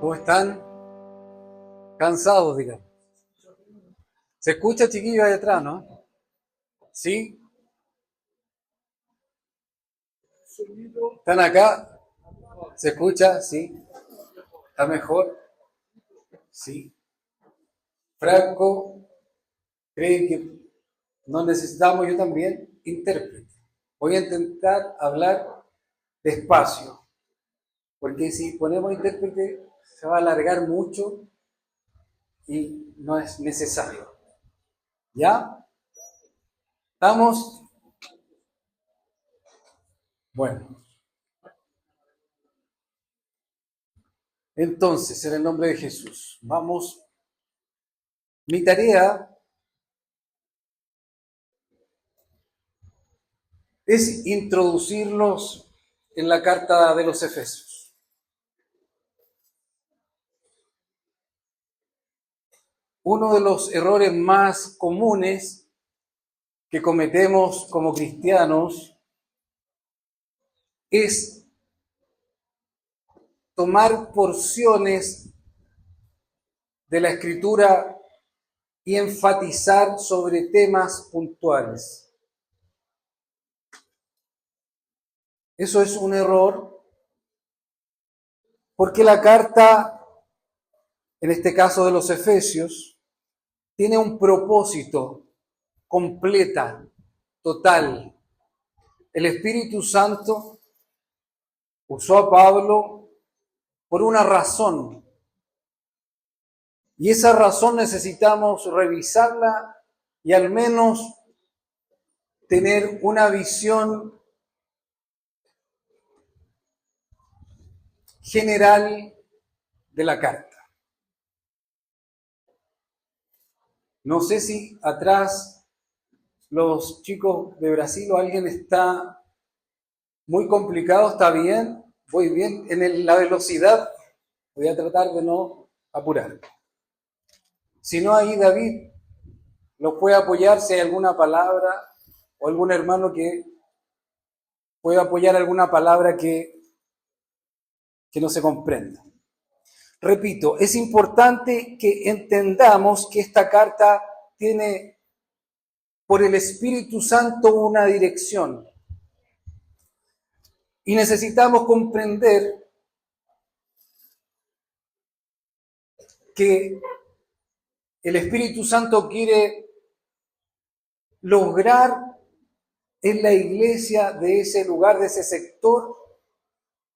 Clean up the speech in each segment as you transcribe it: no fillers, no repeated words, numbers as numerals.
¿Cómo están? Cansados, digamos. ¿Se escucha, chiquillo, ahí atrás, no? ¿Sí? ¿Están acá? ¿Se escucha? ¿Sí? ¿Está mejor? ¿Sí? Franco cree que no necesitamos, yo también, intérprete. Voy a intentar hablar despacio, porque si ponemos intérprete se va a alargar mucho y no es necesario. ¿Ya? ¿Estamos? Bueno. Entonces, en el nombre de Jesús, vamos. Mi tarea es introducirlos en la carta de los Efesios. Uno de los errores más comunes que cometemos como cristianos es tomar porciones de la Escritura y enfatizar sobre temas puntuales. Eso es un error porque la carta, en este caso de los Efesios, tiene un propósito completa, total. El Espíritu Santo usó a Pablo por una razón. Y esa razón necesitamos revisarla y al menos tener una visión general de la carta. No sé si atrás los chicos de Brasil o alguien está muy complicado, ¿está bien? Voy bien en la velocidad, voy a tratar de no apurar. Si no, ahí David lo puede apoyar si hay alguna palabra o algún hermano que pueda apoyar alguna palabra que no se comprenda. Repito, es importante que entendamos que esta carta tiene por el Espíritu Santo una dirección. Y necesitamos comprender que el Espíritu Santo quiere lograr en la iglesia de ese lugar, de ese sector,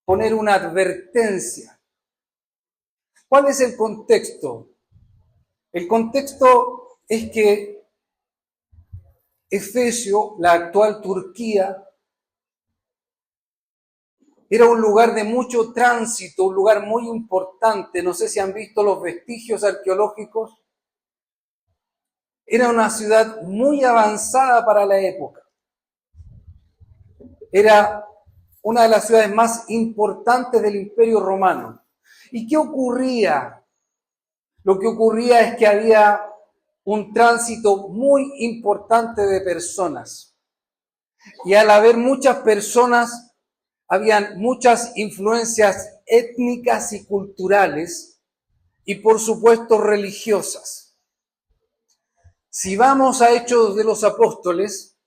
poner una advertencia. ¿Cuál es el contexto? El contexto es que Efesio, la actual Turquía, era un lugar de mucho tránsito, un lugar muy importante. No sé si han visto los vestigios arqueológicos. Era una ciudad muy avanzada para la época. Era una de las ciudades más importantes del Imperio Romano. ¿Y qué ocurría? Lo que ocurría es que había un tránsito muy importante de personas. Y al haber muchas personas, habían muchas influencias étnicas y culturales y por supuesto religiosas. Si vamos a Hechos de los Apóstoles,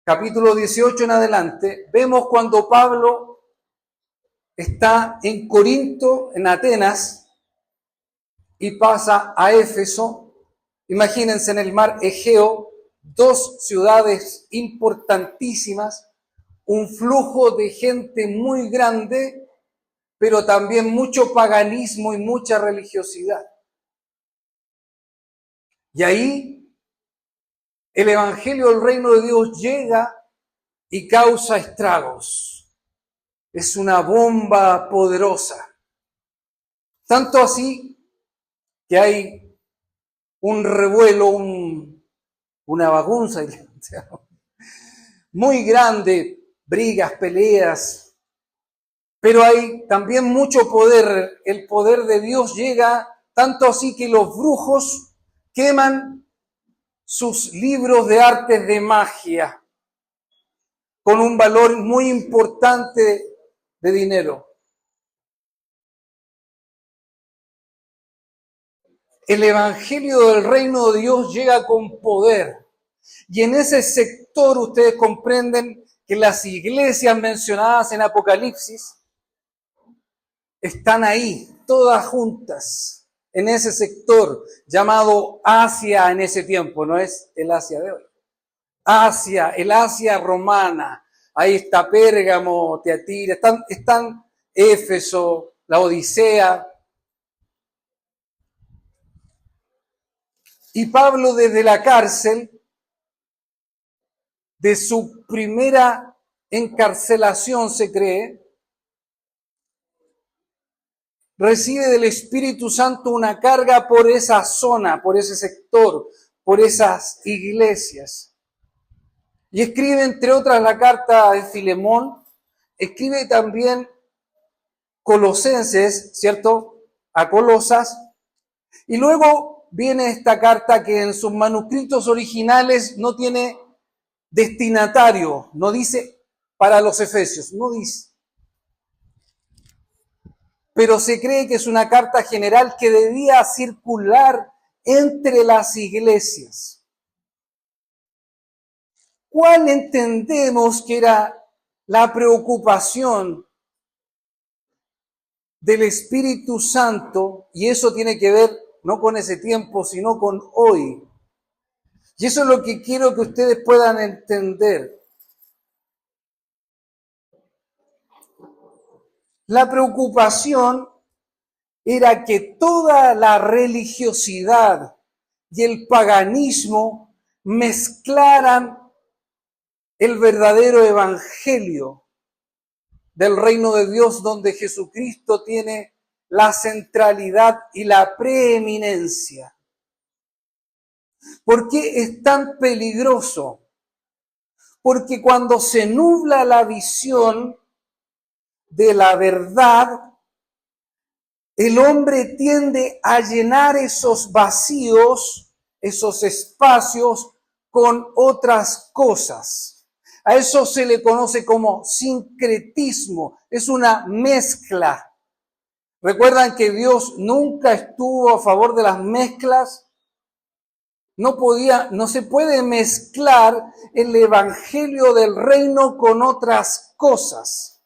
capítulo 18 en adelante, vemos cuando Pablo está en Corinto, en Atenas, y pasa a Éfeso. Imagínense en el mar Egeo, dos ciudades importantísimas, un flujo de gente muy grande, pero también mucho paganismo y mucha religiosidad. Y ahí el Evangelio del Reino de Dios llega y causa estragos. Es una bomba poderosa. Tanto así que hay un revuelo, una bagunza muy grande, brigas, peleas, pero hay también mucho poder. El poder de Dios llega tanto así que los brujos queman sus libros de artes de magia con un valor muy importante de dinero. el evangelio del reino de Dios llega con poder. Y en ese sector ustedes comprenden que las iglesias mencionadas en Apocalipsis están ahí, todas juntas, en ese sector llamado Asia en ese tiempo, no es el Asia de hoy. Asia, el Asia romana, ahí está Pérgamo, Tiatira, están Éfeso, la Odisea. Y Pablo desde la cárcel, de su primera encarcelación se cree, recibe del Espíritu Santo una carga por esa zona, por ese sector, por esas iglesias. Y escribe, entre otras, la carta de Filemón, escribe también Colosenses, ¿cierto? A Colosas. Y luego viene esta carta que en sus manuscritos originales no tiene destinatario, no dice para los efesios, no dice. Pero se cree que es una carta general que debía circular entre las iglesias. ¿Cuál entendemos que era la preocupación del Espíritu Santo? Y eso tiene que ver no con ese tiempo, sino con hoy. Y eso es lo que quiero que ustedes puedan entender. La preocupación era que toda la religiosidad y el paganismo mezclaran el verdadero evangelio del reino de Dios, donde Jesucristo tiene la centralidad y la preeminencia. ¿Por qué es tan peligroso? Porque cuando se nubla la visión de la verdad, el hombre tiende a llenar esos vacíos, esos espacios, con otras cosas. A eso se le conoce como sincretismo, es una mezcla. ¿Recuerdan que Dios nunca estuvo a favor de las mezclas? No se puede mezclar el evangelio del reino con otras cosas.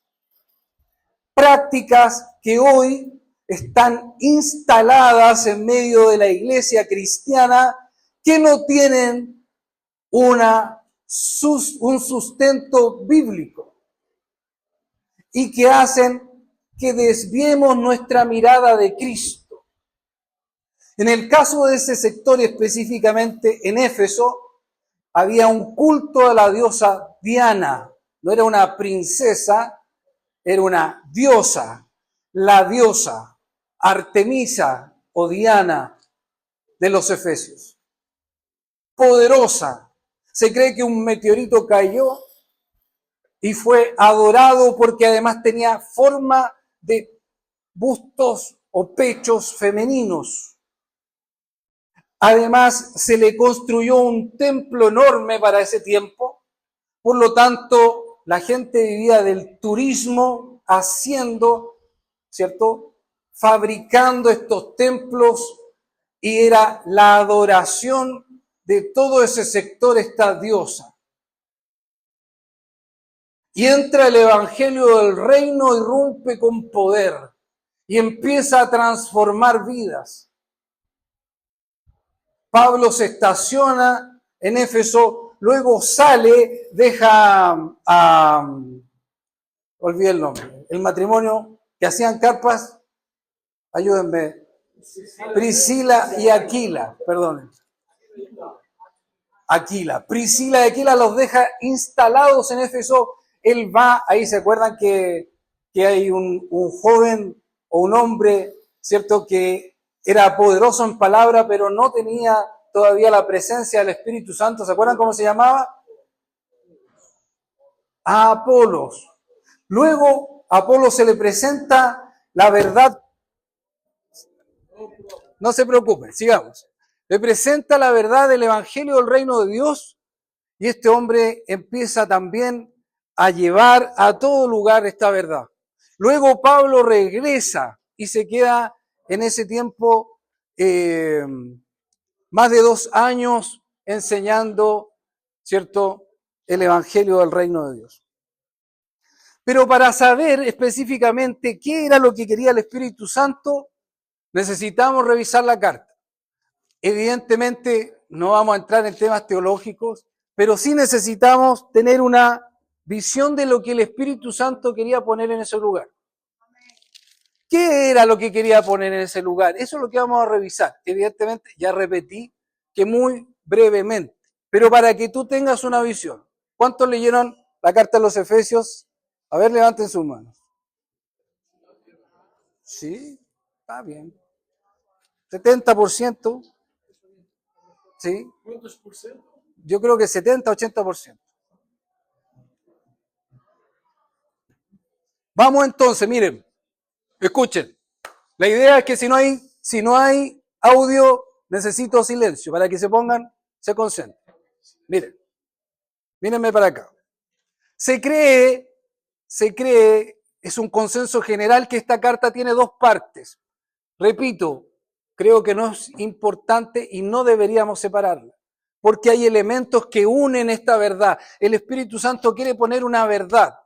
Prácticas que hoy están instaladas en medio de la iglesia cristiana que no tienen un sustento bíblico y que hacen que desviemos nuestra mirada de Cristo. En el caso de ese sector, específicamente en Éfeso, había un culto a la diosa Diana. No era una princesa, era una diosa, la diosa Artemisa o Diana de los Efesios. Poderosa. Se cree que un meteorito cayó y fue adorado porque además tenía forma de bustos o pechos femeninos. Además, se le construyó un templo enorme para ese tiempo. Por lo tanto, la gente vivía del turismo haciendo, ¿cierto? Fabricando estos templos y era la adoración de todo ese sector esta diosa. Y entra el evangelio del reino, irrumpe con poder y empieza a transformar vidas. Pablo se estaciona en Éfeso, luego sale, deja olvidé el nombre, el matrimonio que hacían carpas, ayúdenme, Priscila y Aquila, perdonen. Priscila y Aquila los deja instalados en Éfeso, él va, ahí se acuerdan que hay un joven o un hombre, ¿cierto?, que era poderoso en palabra, pero no tenía todavía la presencia del Espíritu Santo. ¿Se acuerdan cómo se llamaba? A Apolos. Luego a Apolos se le presenta la verdad. No se preocupen, sigamos. Le presenta la verdad del Evangelio del Reino de Dios y este hombre empieza también a llevar a todo lugar esta verdad. Luego Pablo regresa y se queda en ese tiempo eh, más de 2 años enseñando, ¿cierto?, el Evangelio del Reino de Dios. Pero para saber específicamente qué era lo que quería el Espíritu Santo, necesitamos revisar la carta. Evidentemente no vamos a entrar en temas teológicos, pero sí necesitamos tener una visión de lo que el Espíritu Santo quería poner en ese lugar. ¿Qué era lo que quería poner en ese lugar? Eso es lo que vamos a revisar. Evidentemente, ya repetí que muy brevemente, pero para que tú tengas una visión. ¿Cuántos leyeron la carta a los Efesios? A ver, levanten sus manos. Sí, está bien. 70%. ¿Sí? ¿Cuántos por ciento? Yo creo que 70-80%. Vamos entonces, miren, escuchen. La idea es que si no hay audio, necesito silencio para que se pongan, se concentren. Mírenme para acá. Se cree, es un consenso general que esta carta tiene 2 partes. Repito, creo que no es importante y no deberíamos separarla, porque hay elementos que unen esta verdad. El Espíritu Santo quiere poner una verdad,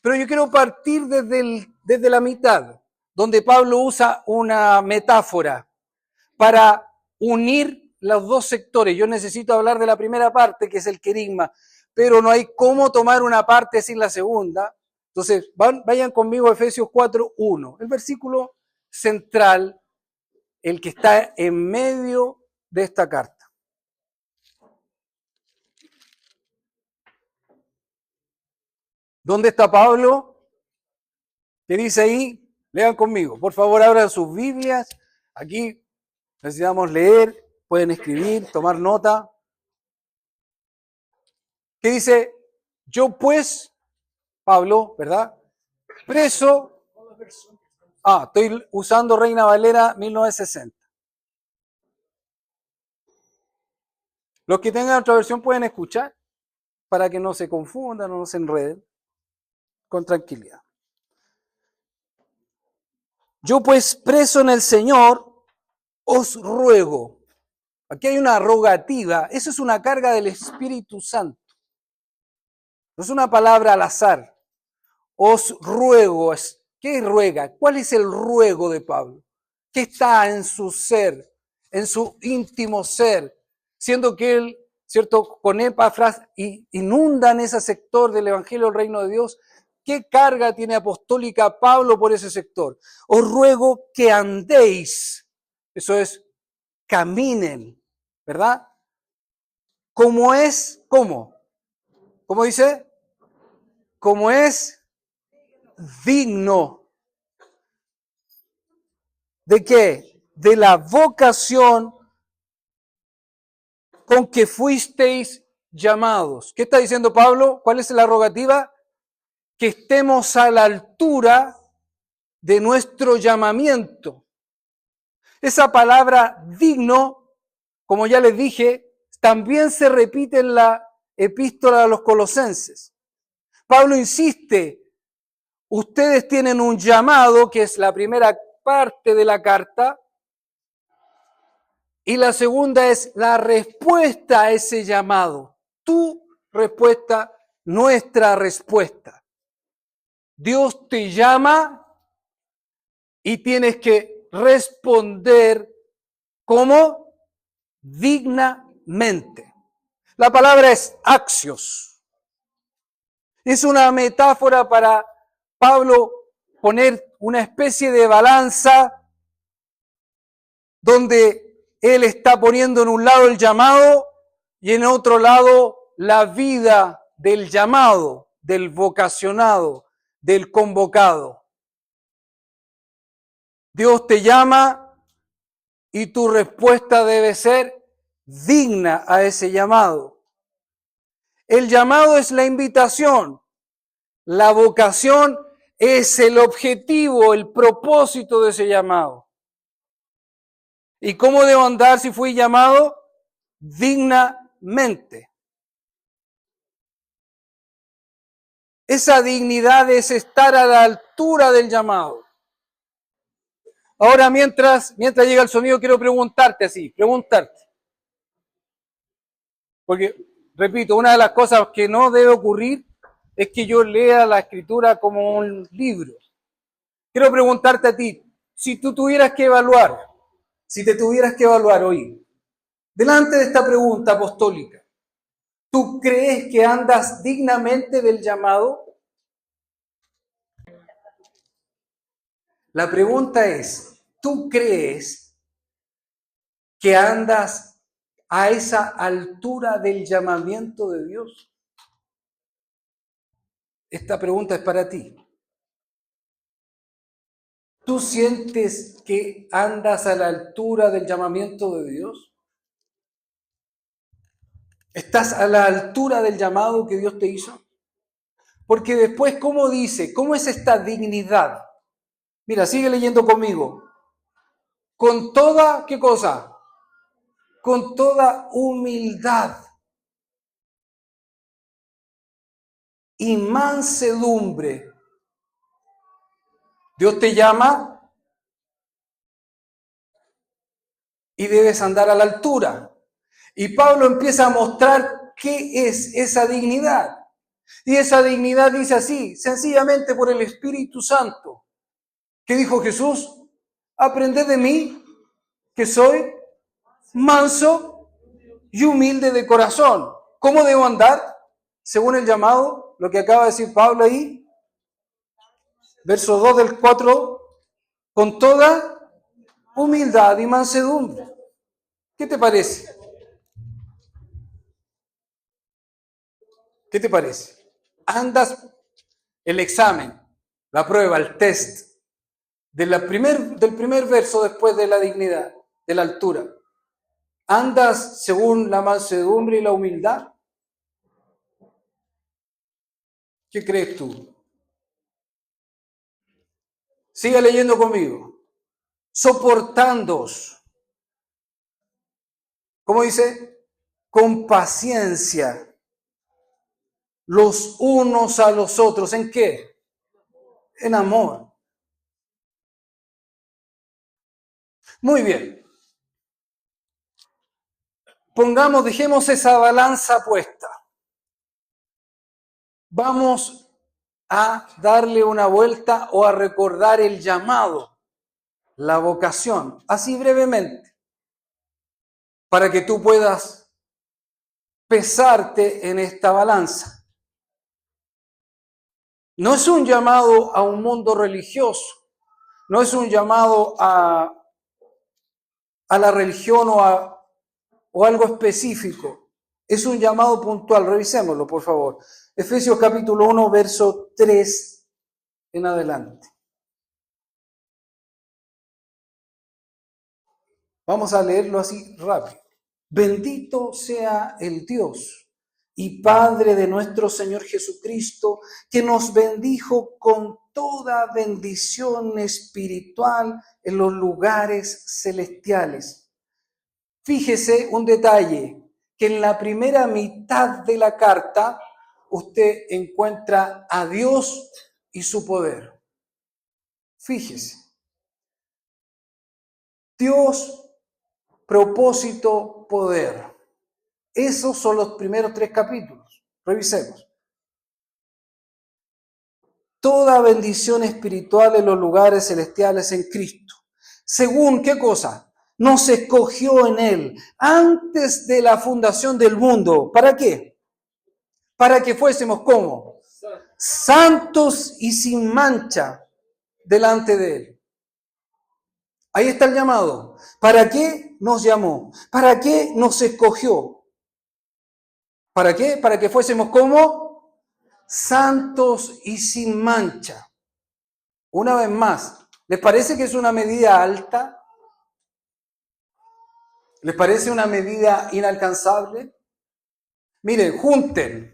pero yo quiero partir desde la mitad, donde Pablo usa una metáfora para unir los 2 sectores. Yo necesito hablar de la primera parte, que es el querigma, pero no hay cómo tomar una parte sin la segunda. Entonces, vayan conmigo a Efesios 4:1, el versículo central, el que está en medio de esta carta. ¿Dónde está Pablo? ¿Qué dice ahí? Lean conmigo. Por favor, abran sus Biblias. Aquí necesitamos leer, pueden escribir, tomar nota. ¿Qué dice? Yo pues, Pablo, ¿verdad? Preso. Estoy usando Reina Valera 1960. Los que tengan otra versión pueden escuchar para que no se confundan o no se enreden con tranquilidad. Yo pues preso en el Señor, os ruego. Aquí hay una rogativa, eso es una carga del Espíritu Santo. No es una palabra al azar. Os ruego, ¿qué ruega? ¿Cuál es el ruego de Pablo? ¿Qué está en su ser, en su íntimo ser? Siendo que él, ¿cierto?, con Epafras inundan ese sector del Evangelio del Reino de Dios. ¿Qué carga tiene apostólica Pablo por ese sector? Os ruego que andéis, eso es, caminen, ¿verdad? Como es, ¿cómo? ¿Cómo dice? Como es digno. ¿De qué? De la vocación con que fuisteis llamados. ¿Qué está diciendo Pablo? ¿Cuál es la rogativa? Que estemos a la altura de nuestro llamamiento. Esa palabra digno, como ya les dije, también se repite en la epístola a los Colosenses. Pablo insiste, ustedes tienen un llamado, que es la primera parte de la carta, y la segunda es la respuesta a ese llamado. Tu respuesta, nuestra respuesta. Dios te llama y tienes que responder como dignamente. La palabra es axios. Es una metáfora para Pablo poner una especie de balanza donde él está poniendo en un lado el llamado y en otro lado la vida del llamado, del vocacionado, del convocado. Dios te llama y tu respuesta debe ser digna a ese llamado. El llamado es la invitación, la vocación es el objetivo, el propósito de ese llamado. ¿Y cómo debo andar si fui llamado? Dignamente. Esa dignidad es estar a la altura del llamado. Ahora, mientras llega el sonido, quiero preguntarte. Porque, repito, una de las cosas que no debe ocurrir es que yo lea la Escritura como un libro. Quiero preguntarte a ti, si tú tuvieras que evaluar, si te tuvieras que evaluar hoy, delante de esta pregunta apostólica, ¿tú crees que andas dignamente del llamado? La pregunta es, ¿tú crees que andas a esa altura del llamamiento de Dios? Esta pregunta es para ti. ¿Tú sientes que andas a la altura del llamamiento de Dios? ¿Estás a la altura del llamado que Dios te hizo? Porque después, ¿cómo dice? ¿Cómo es esta dignidad? Mira, sigue leyendo conmigo. Con toda, ¿qué cosa? Con toda humildad y mansedumbre. Dios te llama y debes andar a la altura. Y Pablo empieza a mostrar qué es esa dignidad. Y esa dignidad dice así, sencillamente por el Espíritu Santo. ¿Qué dijo Jesús? Aprended de mí, que soy manso y humilde de corazón. ¿Cómo debo andar? Según el llamado, lo que acaba de decir Pablo ahí, verso 2 del 4, con toda humildad y mansedumbre. ¿Qué te parece? ¿Qué te parece? Andas el examen, la prueba, el test del primer verso después de la dignidad, de la altura. ¿Andas según la mansedumbre y la humildad? ¿Qué crees tú? Sigue leyendo conmigo. Soportándoos. ¿Cómo dice? Con paciencia. Los unos a los otros. ¿En qué? En amor. Muy bien. Dejemos esa balanza puesta. Vamos a darle una vuelta o a recordar el llamado, la vocación, así brevemente, para que tú puedas pesarte en esta balanza. No es un llamado a un mundo religioso, no es un llamado a la religión o algo específico, es un llamado puntual. Revisémoslo, por favor. Efesios capítulo 1, verso 3 en adelante. Vamos a leerlo así rápido. Bendito sea el Dios y Padre de nuestro Señor Jesucristo, que nos bendijo con toda bendición espiritual en los lugares celestiales. Fíjese un detalle, que en la primera mitad de la carta usted encuentra a Dios y su poder. Fíjese. Dios, propósito, poder. Esos son los primeros 3 capítulos. Revisemos. Toda bendición espiritual en los lugares celestiales en Cristo. Según, ¿qué cosa? Nos escogió en Él antes de la fundación del mundo. ¿Para qué? Para que fuésemos ¿cómo? Santos y sin mancha delante de Él. Ahí está el llamado. ¿Para qué nos llamó? ¿Para qué nos escogió? ¿Para qué? Para que fuésemos como santos y sin mancha. Una vez más, ¿les parece que es una medida alta? ¿Les parece una medida inalcanzable? Miren, junten.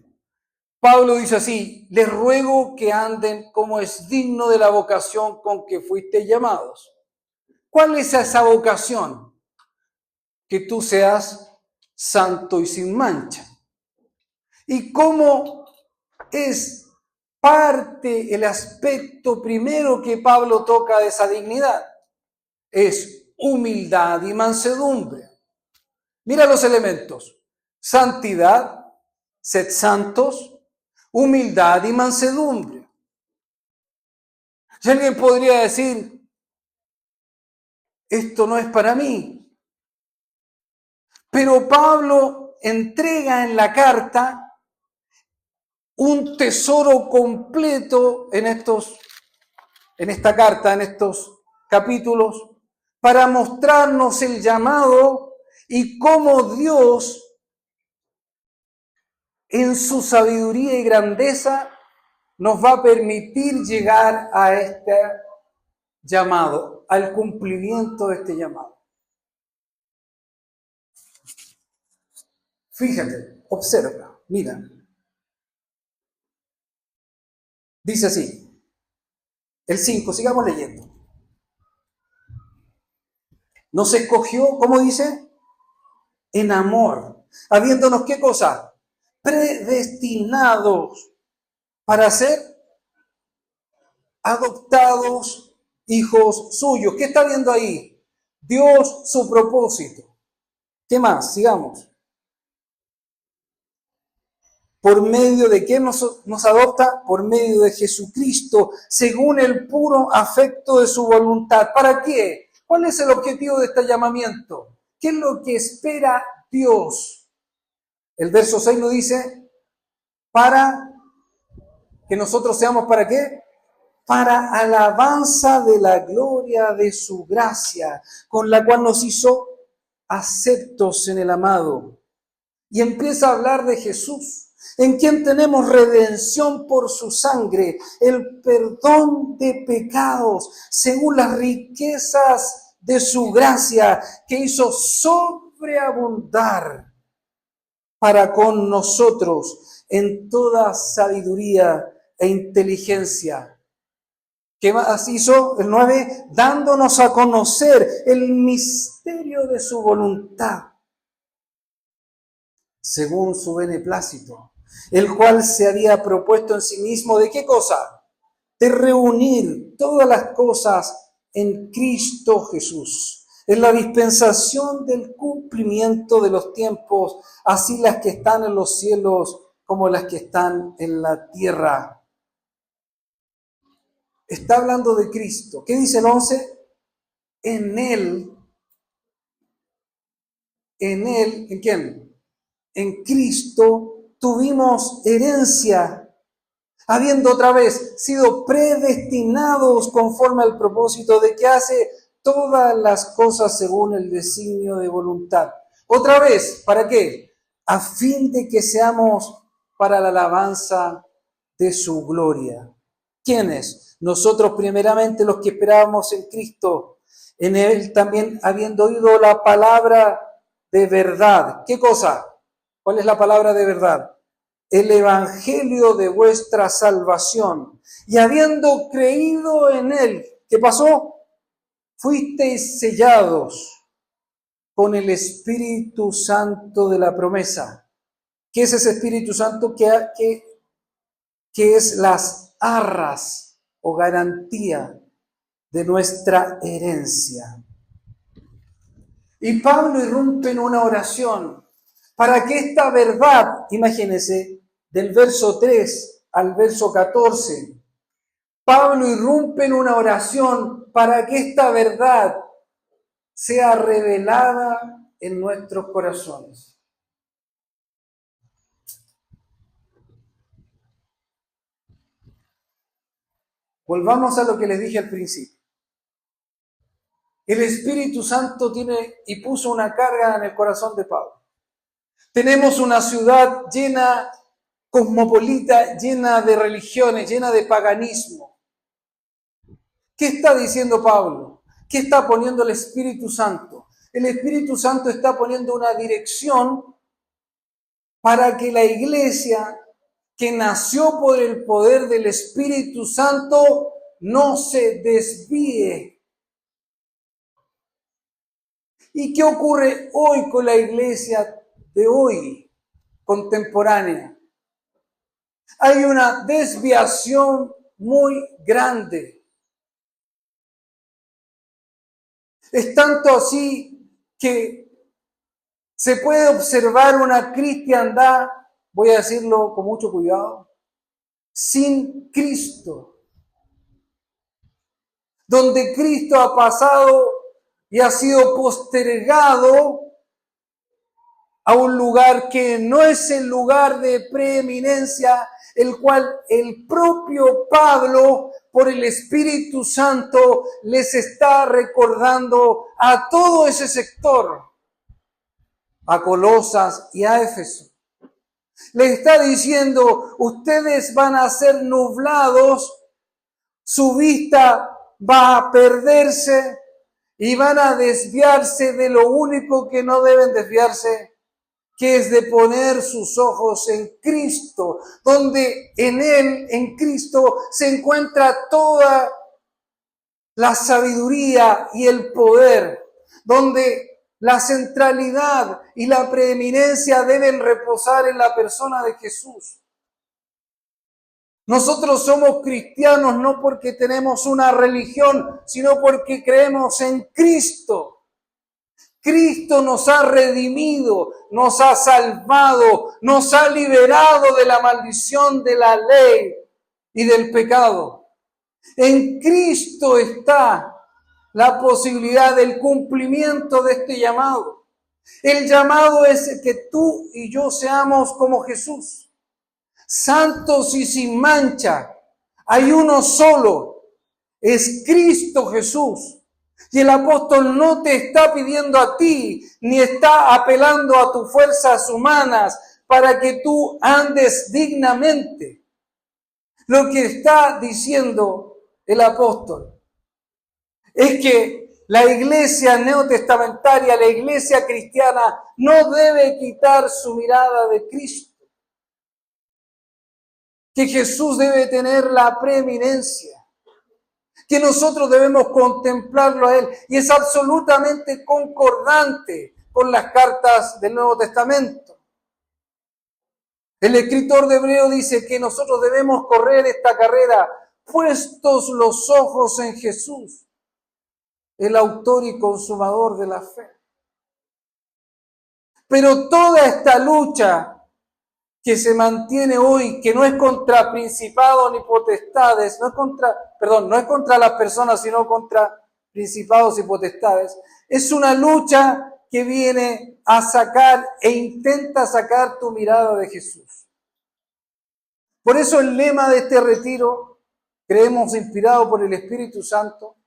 Pablo dice así, les ruego que anden como es digno de la vocación con que fuiste llamados. ¿Cuál es esa vocación? Que tú seas santo y sin mancha. ¿Y cómo es parte el aspecto primero que Pablo toca de esa dignidad? es humildad y mansedumbre. Mira los elementos: santidad, sed santos, humildad y mansedumbre. Si alguien podría decir, esto no es para mí, pero Pablo entrega en la carta un tesoro completo en esta carta, en estos capítulos, para mostrarnos el llamado y cómo Dios, en su sabiduría y grandeza, nos va a permitir llegar a este llamado, al cumplimiento de este llamado. Fíjate, observa, mira. Dice así, el 5, sigamos leyendo. Nos escogió, ¿cómo dice? En amor, habiéndonos, ¿qué cosa? Predestinados para ser adoptados hijos suyos. ¿Qué está viendo ahí? Dios, su propósito. ¿Qué más? Sigamos. ¿Por medio de quién nos adopta? Por medio de Jesucristo, según el puro afecto de su voluntad. ¿Para qué? ¿Cuál es el objetivo de este llamamiento? ¿Qué es lo que espera Dios? El verso 6 nos dice, para que nosotros seamos, ¿para qué? Para alabanza de la gloria de su gracia, con la cual nos hizo aceptos en el amado. Y empieza a hablar de Jesús, en quien tenemos redención por su sangre, el perdón de pecados, según las riquezas de su gracia, que hizo sobreabundar para con nosotros en toda sabiduría e inteligencia. ¿Qué más hizo? El 9, dándonos a conocer el misterio de su voluntad, según su beneplácito, el cual se había propuesto en sí mismo, ¿de qué cosa? De reunir todas las cosas en Cristo Jesús, en la dispensación del cumplimiento de los tiempos, así las que están en los cielos como las que están en la tierra. Está hablando de Cristo. ¿Qué dice el 11? En Él, ¿en quién? En Cristo tuvimos herencia, habiendo otra vez sido predestinados conforme al propósito de que hace todas las cosas según el designio de voluntad. Otra vez, ¿para qué? A fin de que seamos para la alabanza de su gloria. ¿Quiénes? Nosotros primeramente los que esperábamos en Cristo, en Él también habiendo oído la palabra de verdad. ¿Qué cosa? ¿Cuál es la palabra de verdad? El evangelio de vuestra salvación. Y habiendo creído en Él, ¿qué pasó? Fuisteis sellados con el Espíritu Santo de la promesa. ¿Qué es ese Espíritu Santo? Que es las arras o garantía de nuestra herencia. Y Pablo irrumpe en una oración para que esta verdad, imagínense, del verso 3 al verso 14, Pablo irrumpe en una oración para que esta verdad sea revelada en nuestros corazones. Volvamos a lo que les dije al principio. El Espíritu Santo tiene y puso una carga en el corazón de Pablo. Tenemos una ciudad llena, cosmopolita, llena de religiones, llena de paganismo. ¿Qué está diciendo Pablo? ¿Qué está poniendo el Espíritu Santo? El Espíritu Santo está poniendo una dirección para que la iglesia que nació por el poder del Espíritu Santo no se desvíe. ¿Y qué ocurre hoy con la iglesia de hoy, contemporánea? Hay una desviación muy grande. Es tanto así que se puede observar una cristiandad, voy a decirlo con mucho cuidado, sin Cristo, donde Cristo ha pasado y ha sido postergado a un lugar que no es el lugar de preeminencia, el cual el propio Pablo, por el Espíritu Santo, les está recordando a todo ese sector, a Colosas y a Éfeso. Le está diciendo, ustedes van a ser nublados, su vista va a perderse y van a desviarse de lo único que no deben desviarse, que es de poner sus ojos en Cristo, donde en Él, en Cristo, se encuentra toda la sabiduría y el poder, donde la centralidad y la preeminencia deben reposar en la persona de Jesús. Nosotros somos cristianos no porque tenemos una religión, sino porque creemos en Cristo. Cristo nos ha redimido, nos ha salvado, nos ha liberado de la maldición de la ley y del pecado. En Cristo está la posibilidad del cumplimiento de este llamado. El llamado es que tú y yo seamos como Jesús, santos y sin mancha. Hay uno solo, es Cristo Jesús. Y el apóstol no te está pidiendo a ti, ni está apelando a tus fuerzas humanas para que tú andes dignamente. Lo que está diciendo el apóstol es que la iglesia neotestamentaria, la iglesia cristiana, no debe quitar su mirada de Cristo. Que Jesús debe tener la preeminencia. Que nosotros debemos contemplarlo a Él. Y es absolutamente concordante con las cartas del Nuevo Testamento. El escritor de Hebreo dice que nosotros debemos correr esta carrera puestos los ojos en Jesús, el autor y consumador de la fe. Pero toda esta lucha que se mantiene hoy, que no es contra principados ni potestades, no es contra las personas, sino contra principados y potestades, es una lucha que viene a sacar e intenta sacar tu mirada de Jesús. Por eso el lema de este retiro, creemos inspirado por el Espíritu Santo,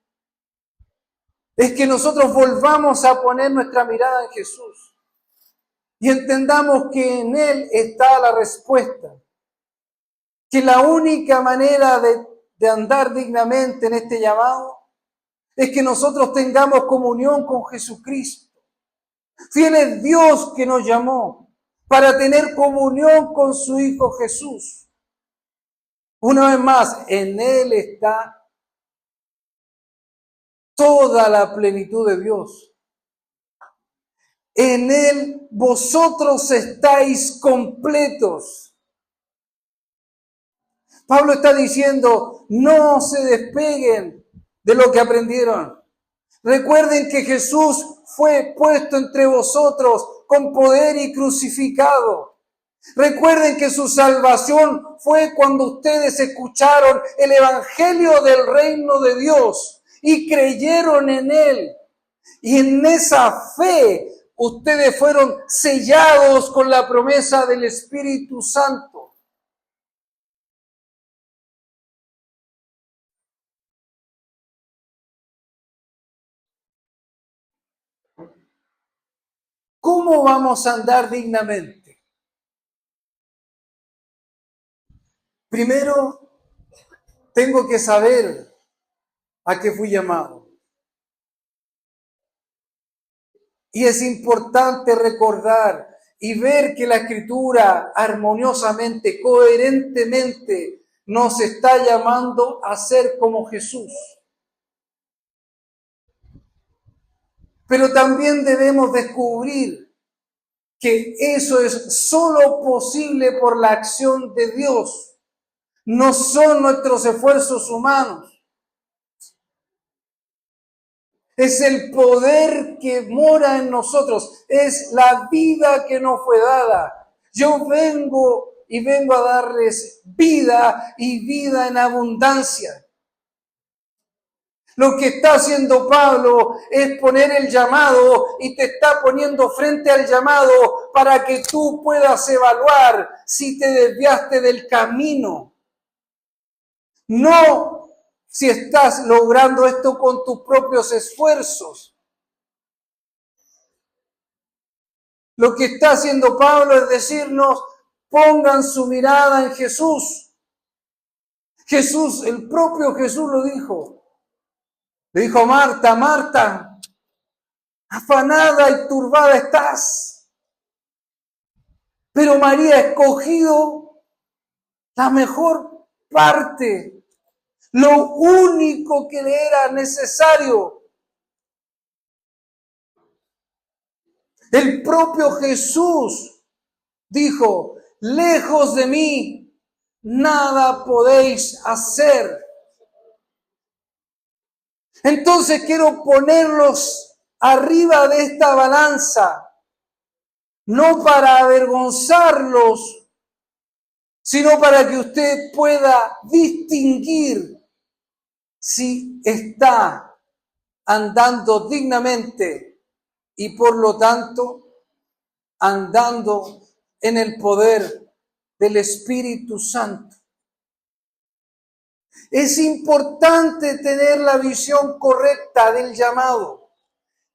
es que nosotros volvamos a poner nuestra mirada en Jesús. Y entendamos que en Él está la respuesta. Que la única manera de andar dignamente en este llamado es que nosotros tengamos comunión con Jesucristo. Fiel es Dios que nos llamó para tener comunión con su Hijo Jesús. Una vez más, en Él está toda la plenitud de Dios. En Él vosotros estáis completos. Pablo está diciendo, no se despeguen de lo que aprendieron. Recuerden que Jesús fue puesto entre vosotros con poder y crucificado. Recuerden que su salvación fue cuando ustedes escucharon el evangelio del reino de Dios y creyeron en Él. Y en esa fe ustedes fueron sellados con la promesa del Espíritu Santo. ¿Cómo vamos a andar dignamente? Primero, tengo que saber a qué fui llamado. Y es importante recordar y ver que la Escritura armoniosamente, coherentemente, nos está llamando a ser como Jesús. Pero también debemos descubrir que eso es solo posible por la acción de Dios. No son nuestros esfuerzos humanos. Es el poder que mora en nosotros. Es la vida que nos fue dada. Yo vengo a darles vida y vida en abundancia. Lo que está haciendo Pablo es poner el llamado y te está poniendo frente al llamado para que tú puedas evaluar si te desviaste del camino. No si estás logrando esto con tus propios esfuerzos. Lo que está haciendo Pablo es decirnos, pongan su mirada en Jesús. Jesús, el propio Jesús lo dijo. Le dijo a Marta, Marta, afanada y turbada estás. Pero María ha escogido la mejor parte, lo único que le era necesario. El propio Jesús dijo, lejos de mí, nada podéis hacer. Entonces quiero ponerlos arriba de esta balanza, no para avergonzarlos, sino para que usted pueda distinguir si está andando dignamente y por lo tanto andando en el poder del Espíritu Santo. Es importante tener la visión correcta del llamado,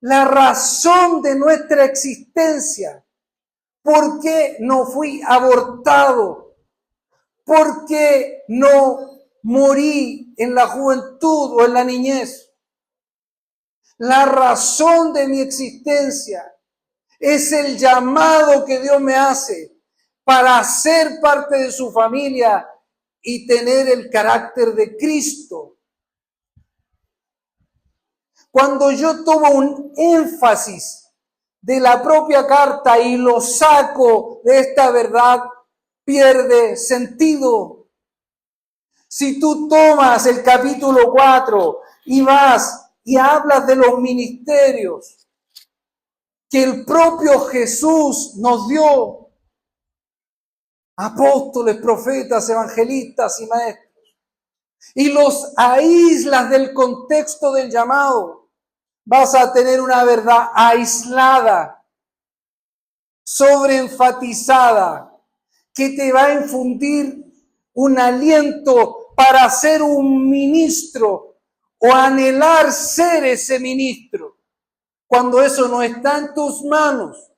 la razón de nuestra existencia. ¿Por qué no fui abortado? ¿Por qué no morí en la juventud o en la niñez? La razón de mi existencia es el llamado que Dios me hace para ser parte de su familia y tener el carácter de Cristo. Cuando yo tomo un énfasis de la propia carta y lo saco de esta verdad, pierde sentido. Si tú tomas el capítulo 4 y vas y hablas de los ministerios que el propio Jesús nos dio, apóstoles, profetas, evangelistas y maestros, y los aíslas del contexto del llamado, vas a tener una verdad aislada, sobreenfatizada, que te va a infundir un aliento para ser un ministro o anhelar ser ese ministro, cuando eso no está en tus manos.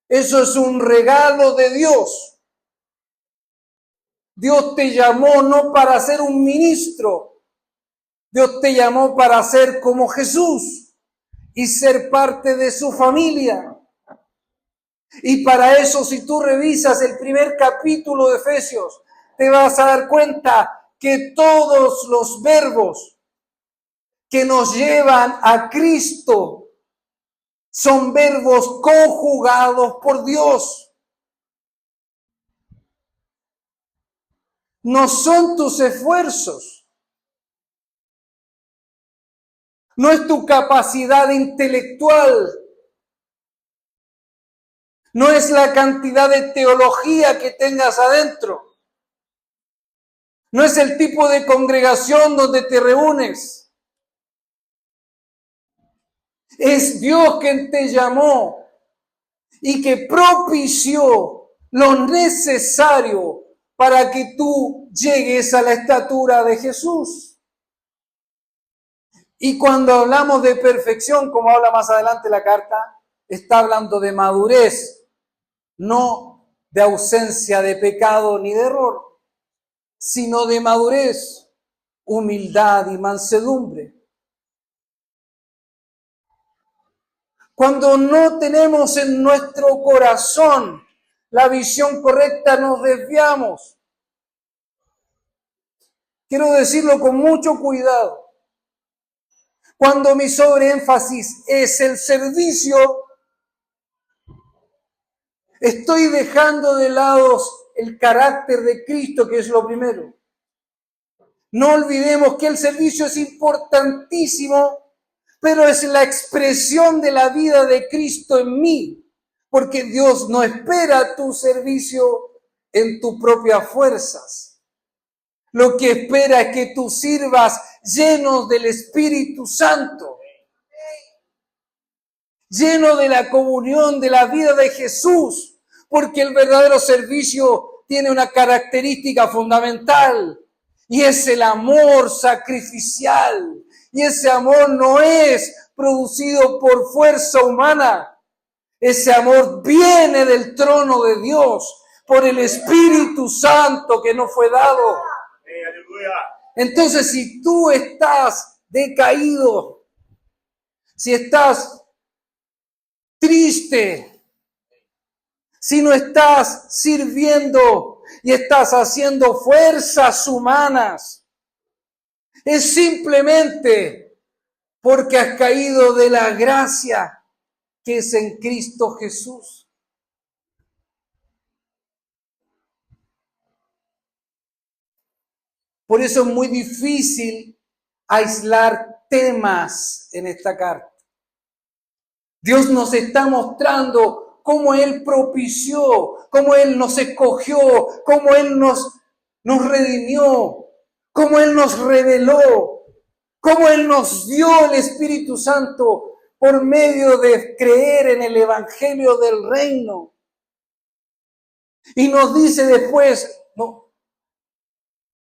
Eso es un regalo de Dios. Dios te llamó no para ser un ministro, Dios te llamó para ser como Jesús y ser parte de su familia. Y para eso, si tú revisas el primer capítulo de Efesios, te vas a dar cuenta que todos los verbos que nos llevan a Cristo son verbos conjugados por Dios. No son tus esfuerzos, no es tu capacidad intelectual, no es la cantidad de teología que tengas adentro, no es el tipo de congregación donde te reúnes. Es Dios quien te llamó y que propició lo necesario para que tú llegues a la estatura de Jesús. Y cuando hablamos de perfección, como habla más adelante la carta, está hablando de madurez, no de ausencia de pecado ni de error, sino de madurez, humildad y mansedumbre. Cuando no tenemos en nuestro corazón la visión correcta, nos desviamos. Quiero decirlo con mucho cuidado. Cuando mi sobreénfasis es el servicio, estoy dejando de lado el carácter de Cristo, que es lo primero. No olvidemos que el servicio es importantísimo, pero es la expresión de la vida de Cristo en mí, porque Dios no espera tu servicio en tus propias fuerzas. Lo que espera es que tú sirvas llenos del Espíritu Santo, lleno de la comunión de la vida de Jesús, porque el verdadero servicio tiene una característica fundamental y es el amor sacrificial. Y ese amor no es producido por fuerza humana. Ese amor viene del trono de Dios por el Espíritu Santo que nos fue dado. Entonces, si tú estás decaído, si estás triste, si no estás sirviendo y estás haciendo fuerzas humanas, es simplemente porque has caído de la gracia que es en Cristo Jesús. Por eso es muy difícil aislar temas en esta carta. Dios nos está mostrando cómo Él propició, cómo Él nos escogió, cómo Él nos redimió, cómo Él nos reveló, cómo Él nos dio el Espíritu Santo por medio de creer en el Evangelio del Reino. Y nos dice después,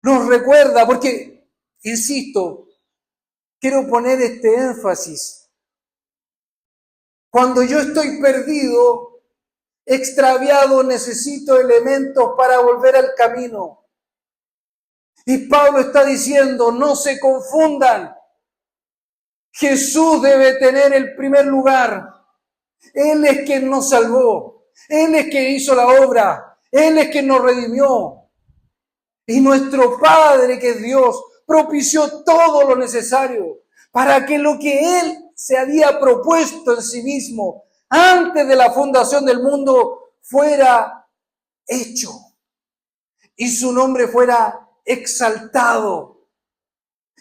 nos recuerda, porque, insisto, quiero poner este énfasis. Cuando yo estoy perdido, extraviado, necesito elementos para volver al camino. Y Pablo está diciendo, no se confundan. Jesús debe tener el primer lugar. Él es quien nos salvó. Él es quien hizo la obra. Él es quien nos redimió. Y nuestro Padre, que es Dios, propició todo lo necesario para que lo que Él se había propuesto en sí mismo antes de la fundación del mundo fuera hecho y su nombre fuera exaltado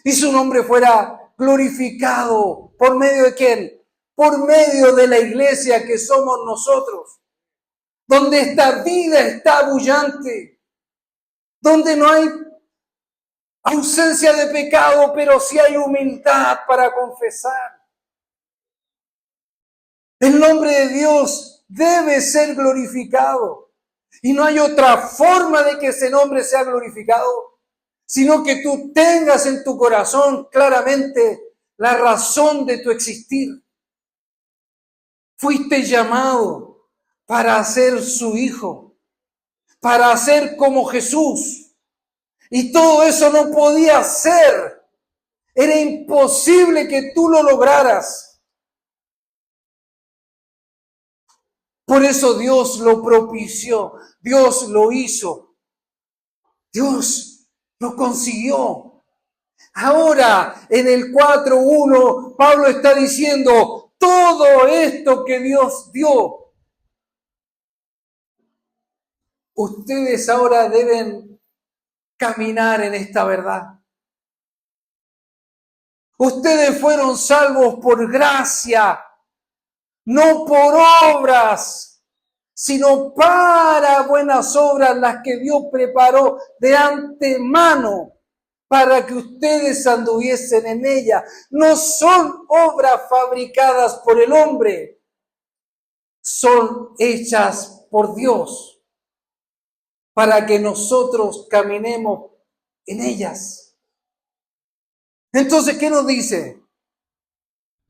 y su nombre fuera glorificado. ¿Por medio de quién? Por medio de la iglesia que somos nosotros, donde esta vida está bullante, donde no hay ausencia de pecado, pero sí hay humildad para confesar. El nombre de Dios debe ser glorificado. Y no hay otra forma de que ese nombre sea glorificado, sino que tú tengas en tu corazón claramente la razón de tu existir. Fuiste llamado para ser su hijo, para ser como Jesús. Y todo eso no podía ser. Era imposible que tú lo lograras. Por eso Dios lo propició, Dios lo hizo, Dios lo consiguió. Ahora, en el 4:1, Pablo está diciendo, todo esto que Dios dio, ustedes ahora deben caminar en esta verdad. Ustedes fueron salvos por gracia, no por obras, sino para buenas obras, las que Dios preparó de antemano para que ustedes anduviesen en ella. No son obras fabricadas por el hombre, son hechas por Dios para que nosotros caminemos en ellas. Entonces, ¿qué nos dice?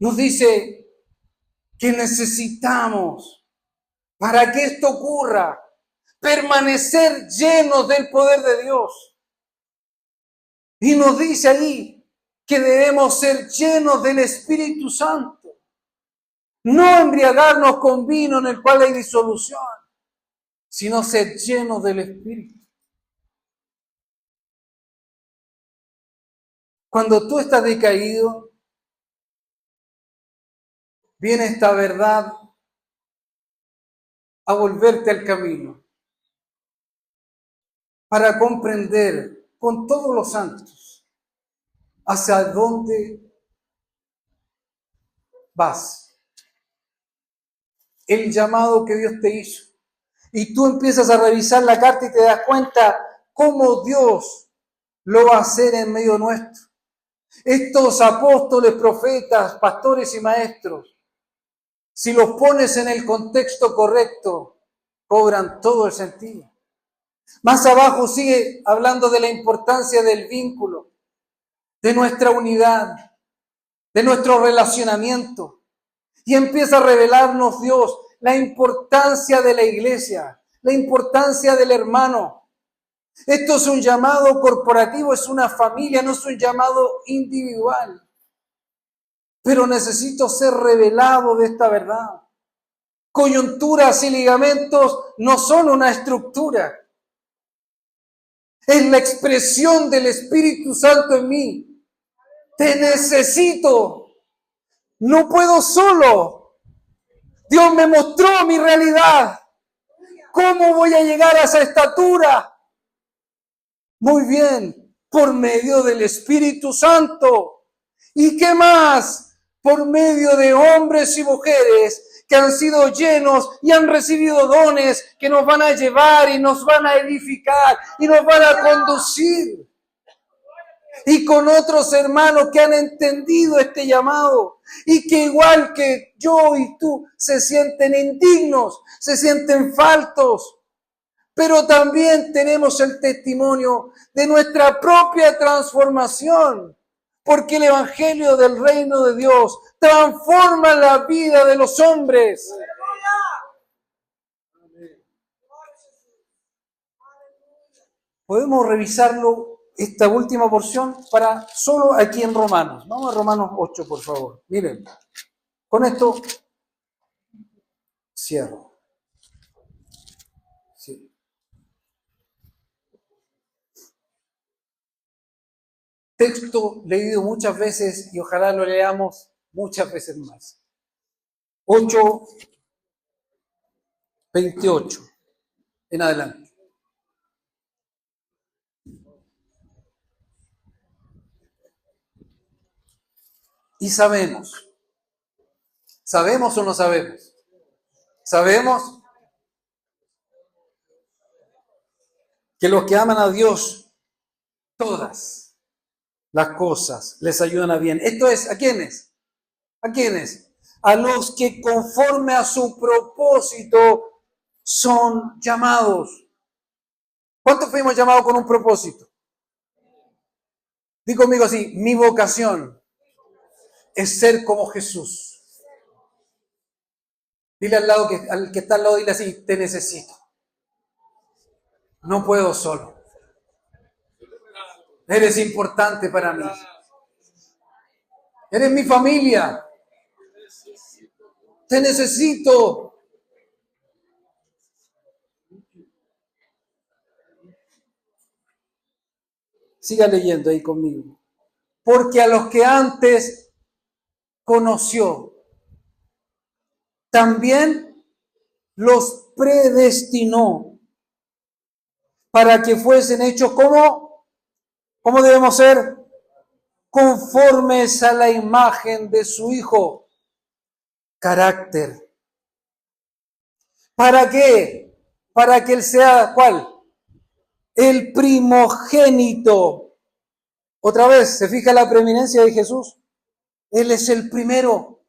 Nos dice que necesitamos, para que esto ocurra, permanecer llenos del poder de Dios. Y nos dice ahí que debemos ser llenos del Espíritu Santo. No embriagarnos con vino en el cual hay disolución, sino ser llenos del Espíritu. Cuando tú estás decaído, viene esta verdad a volverte al camino para comprender con todos los santos hacia dónde vas. El llamado que Dios te hizo. Y tú empiezas a revisar la carta y te das cuenta cómo Dios lo va a hacer en medio nuestro. Estos apóstoles, profetas, pastores y maestros, si los pones en el contexto correcto, cobran todo el sentido. Más abajo sigue hablando de la importancia del vínculo, de nuestra unidad, de nuestro relacionamiento. Y empieza a revelarnos Dios la importancia de la iglesia, la importancia del hermano. Esto es un llamado corporativo, es una familia, no es un llamado individual. Pero necesito ser revelado de esta verdad. Coyunturas y ligamentos no son una estructura. Es la expresión del Espíritu Santo en mí. Te necesito. No puedo solo. Dios me mostró mi realidad. ¿Cómo voy a llegar a esa estatura? Muy bien, por medio del Espíritu Santo. ¿Y qué más? Por medio de hombres y mujeres que han sido llenos y han recibido dones que nos van a llevar y nos van a edificar y nos van a conducir. Y con otros hermanos que han entendido este llamado y que igual que yo y tú se sienten indignos, se sienten faltos. Pero también tenemos el testimonio de nuestra propia transformación, porque el Evangelio del Reino de Dios transforma la vida de los hombres. Podemos revisarlo, esta última porción, para solo aquí en Romanos. Vamos a Romanos 8, por favor. Miren, con esto cierro. Sí. Texto leído muchas veces y ojalá lo leamos muchas veces más. 8:28 en adelante. Y sabemos o no sabemos, sabemos que los que aman a Dios, todas las cosas les ayudan a bien. Esto es, ¿a quiénes? ¿A quiénes? A los que conforme a su propósito son llamados. ¿Cuántos fuimos llamados con un propósito? Di conmigo así, mi vocación es ser como Jesús. Dile al que está al lado, dile así, te necesito. No puedo solo. Eres importante para mí. Eres mi familia. Te necesito. Siga leyendo ahí conmigo. Porque a los que antes conoció, también los predestinó para que fuesen hechos ¿cómo debemos ser? Conformes a la imagen de su Hijo. Carácter. ¿Para qué? Para que Él sea, ¿cuál? El primogénito. Otra vez, ¿se fija la preeminencia de Jesús? Él es el primero.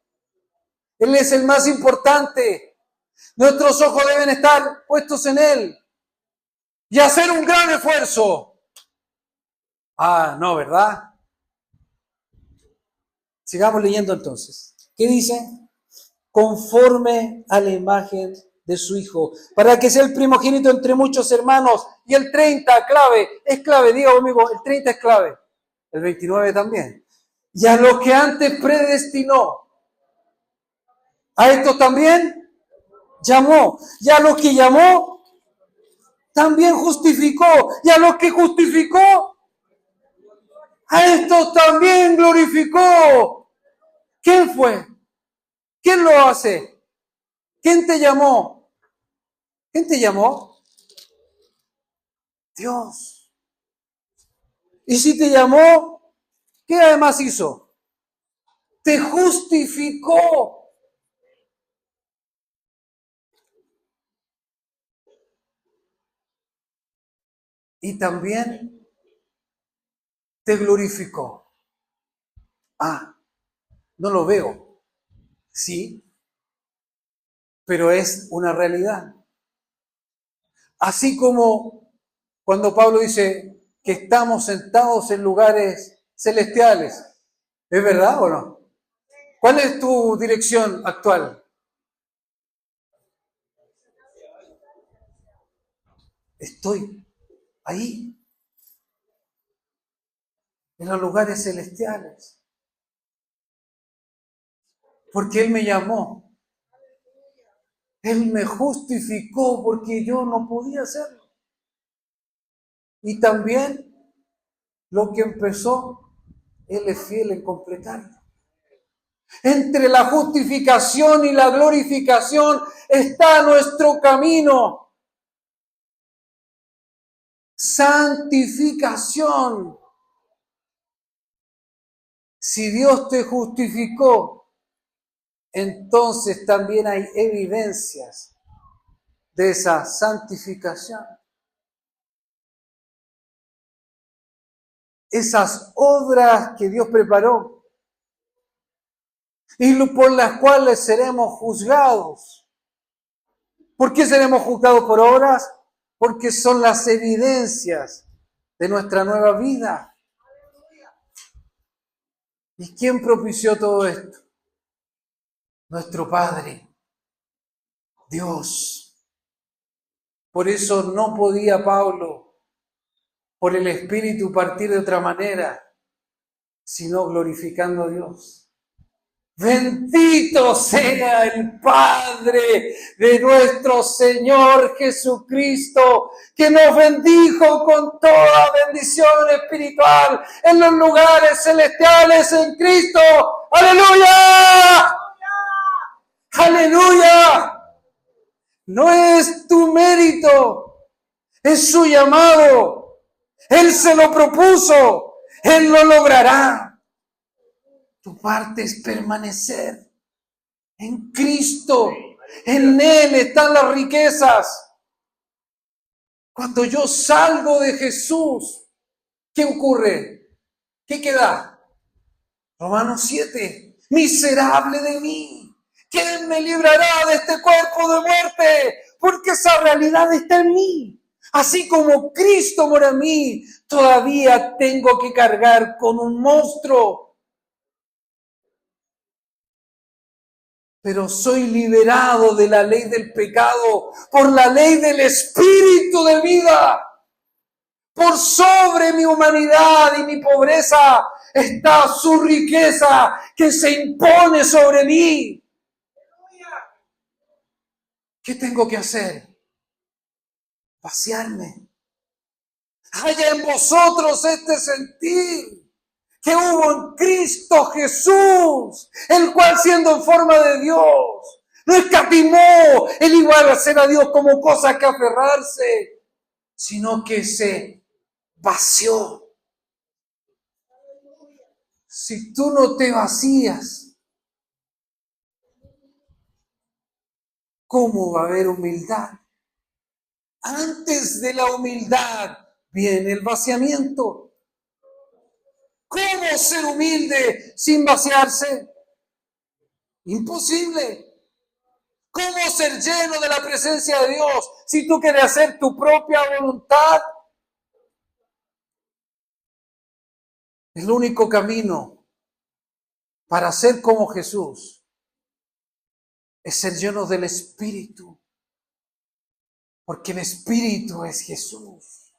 Él es el más importante. Nuestros ojos deben estar puestos en Él. Y hacer un gran esfuerzo. Ah, no, ¿verdad? Sigamos leyendo entonces. ¿Qué dice? Conforme a la imagen de su Hijo, para que sea el primogénito entre muchos hermanos. Y el 30, clave, es clave, diga conmigo, el 30 es clave. El 29 también. Y a los que antes predestinó, a estos también llamó. Y a los que llamó, también justificó. Y a los que justificó, a estos también glorificó. ¿Quién fue? ¿Quién lo hace? ¿Quién te llamó? ¿Quién te llamó? Dios. Y si te llamó, ¿qué además hizo? te justificó. Y también te glorificó. Ah, no lo veo. Sí, pero es una realidad. Así como cuando Pablo dice que estamos sentados en lugares celestiales. ¿Es verdad o no? ¿Cuál es tu dirección actual? Estoy ahí, en los lugares celestiales. Porque Él me llamó. Él me justificó porque yo no podía hacerlo. Y también lo que empezó, Él es fiel en completarlo. Entre la justificación y la glorificación está nuestro camino. Santificación. Si Dios te justificó, entonces también hay evidencias de esa santificación. Esas obras que Dios preparó y por las cuales seremos juzgados. ¿Por qué seremos juzgados por obras? Porque son las evidencias de nuestra nueva vida. ¿Y quién propició todo esto? Nuestro Padre, Dios. Por eso no podía Pablo, por el Espíritu, partir de otra manera, sino glorificando a Dios. Bendito sea el Padre de nuestro Señor Jesucristo, que nos bendijo con toda bendición espiritual en los lugares celestiales en Cristo. ¡Aleluya! ¡Aleluya! No es tu mérito, es su llamado. Él se lo propuso, Él lo logrará. Tu parte es permanecer en Cristo. En Él están las riquezas. Cuando yo salgo de Jesús, ¿qué ocurre? ¿Qué queda? Romanos 7. Miserable de mí. ¿Quién me librará de este cuerpo de muerte? Porque esa realidad está en mí. Así como Cristo mora en mí, todavía tengo que cargar con un monstruo. Pero soy liberado de la ley del pecado por la ley del Espíritu de vida. Por sobre mi humanidad y mi pobreza está su riqueza que se impone sobre mí. ¿Qué tengo que hacer? Vaciarme. Haya en vosotros este sentir que hubo en Cristo Jesús, el cual siendo en forma de Dios, no escatimó el igual a ser a Dios como cosa que aferrarse, sino que se vació. Si tú no te vacías, ¿cómo va a haber humildad? Antes de la humildad viene el vaciamiento. ¿Cómo ser humilde sin vaciarse? Imposible. ¿Cómo ser lleno de la presencia de Dios si tú quieres hacer tu propia voluntad? El único camino para ser como Jesús es ser lleno del Espíritu. Porque el Espíritu es Jesús.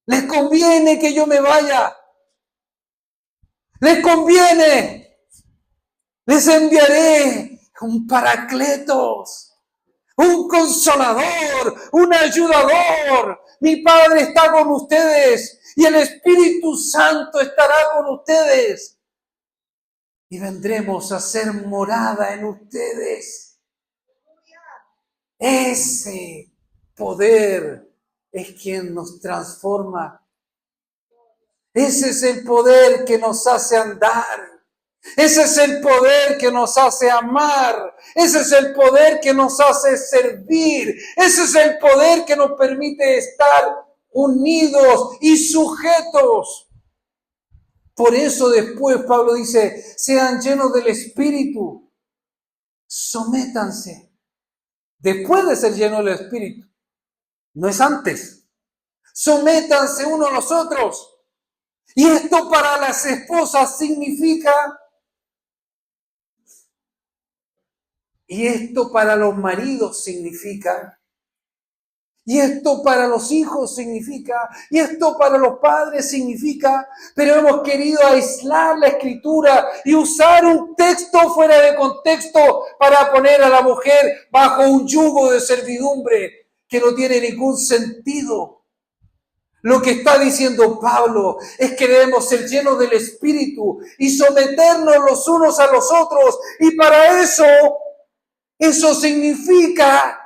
Les conviene que yo me vaya. Les conviene. Les enviaré un paracletos, un consolador, un ayudador. Mi Padre está con ustedes y el Espíritu Santo estará con ustedes. Y vendremos a ser morada en ustedes. Ese poder es quien nos transforma. Ese es el poder que nos hace andar Ese es el poder que nos hace amar. Ese es el poder que nos hace servir. Ese es el poder que nos permite estar unidos y sujetos. Por eso después Pablo dice, sean llenos del Espíritu, sométanse. Después de ser llenos del Espíritu, no es antes. Sométanse unos a los otros. Y esto para las esposas significa, y esto para los maridos significa, y esto para los hijos significa, y esto para los padres significa, pero hemos querido aislar la Escritura y usar un texto fuera de contexto para poner a la mujer bajo un yugo de servidumbre que no tiene ningún sentido. Lo que está diciendo Pablo es que debemos ser llenos del Espíritu y someternos los unos a los otros, y para eso significa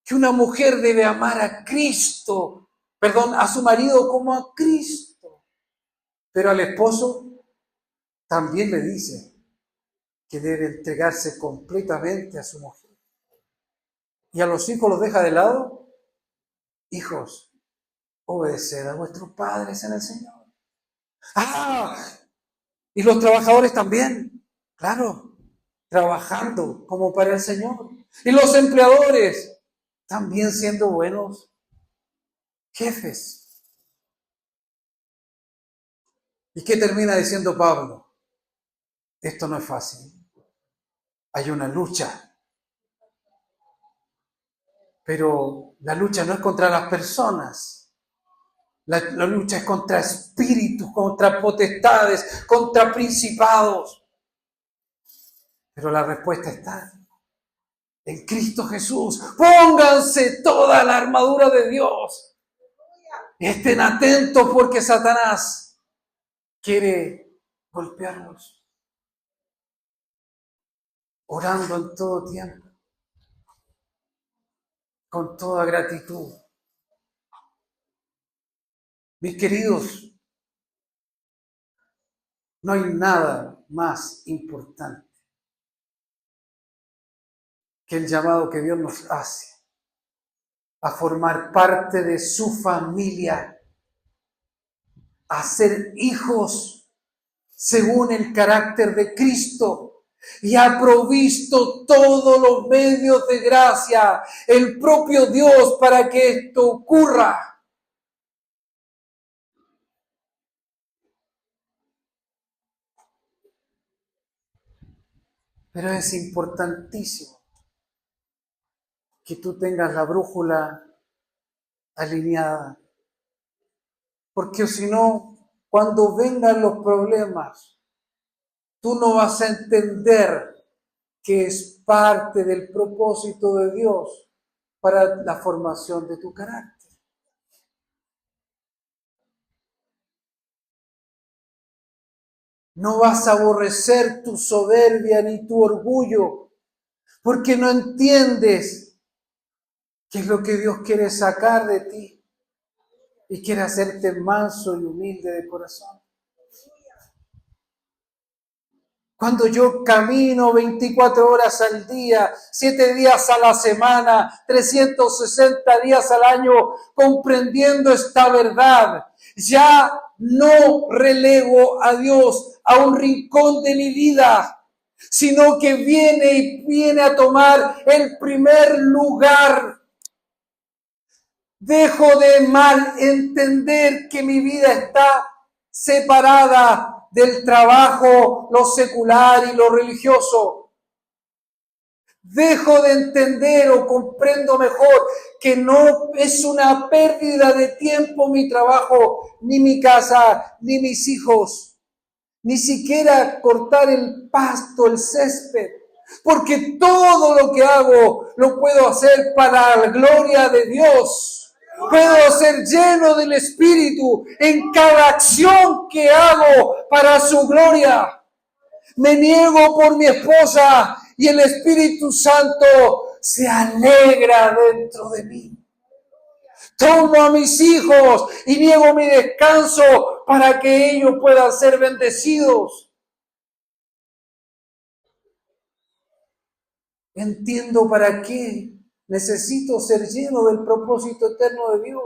que una mujer debe amar a Cristo, a su marido como a Cristo. Pero al esposo también le dice que debe entregarse completamente a su mujer. ¿Y a los hijos los deja de lado? Hijos, obedeced a vuestros padres en el Señor. Y los trabajadores también, claro, trabajando como para el Señor. Y los empleadores también siendo buenos jefes. ¿Y qué termina diciendo Pablo? Esto no es fácil. Hay una lucha. Pero la lucha no es contra las personas. La lucha es contra espíritus, contra potestades, contra principados. Pero la respuesta está en Cristo Jesús. Pónganse toda la armadura de Dios. Estén atentos porque Satanás quiere golpearlos. Orando en todo tiempo. Con toda gratitud. Mis queridos, no hay nada más importante que el llamado que Dios nos hace a formar parte de su familia, a ser hijos según el carácter de Cristo, y ha provisto todos los medios de gracia, el propio Dios, para que esto ocurra. Pero es importantísimo que tú tengas la brújula alineada. Porque si no, cuando vengan los problemas, tú no vas a entender que es parte del propósito de Dios para la formación de tu carácter. No vas a aborrecer tu soberbia ni tu orgullo, porque no entiendes qué es lo que Dios quiere sacar de ti y quiere hacerte manso y humilde de corazón. Cuando yo camino 24 horas al día, 7 días a la semana, 360 días al año, comprendiendo esta verdad, ya no relego a Dios a un rincón de mi vida, sino que viene a tomar el primer lugar. Dejo de mal entender que mi vida está separada del trabajo, lo secular y lo religioso. Dejo de entender o comprendo mejor que no es una pérdida de tiempo mi trabajo, ni mi casa, ni mis hijos, ni siquiera cortar el pasto, el césped, porque todo lo que hago lo puedo hacer para la gloria de Dios. Puedo ser lleno del Espíritu en cada acción que hago para su gloria. Me niego por mi esposa y el Espíritu Santo se alegra dentro de mí. Tomo a mis hijos y niego mi descanso para que ellos puedan ser bendecidos. Entiendo para qué necesito ser lleno del propósito eterno de Dios.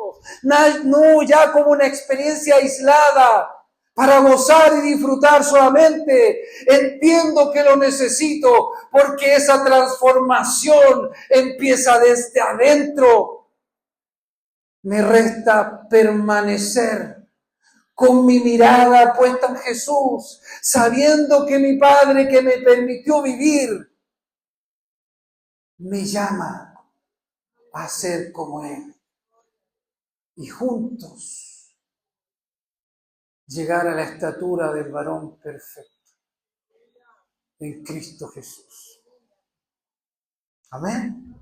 No ya como una experiencia aislada para gozar y disfrutar solamente. Entiendo que lo necesito porque esa transformación empieza desde adentro. Me resta permanecer con mi mirada puesta en Jesús, sabiendo que mi Padre que me permitió vivir me llama a ser como Él y juntos llegar a la estatura del varón perfecto en Cristo Jesús. Amén.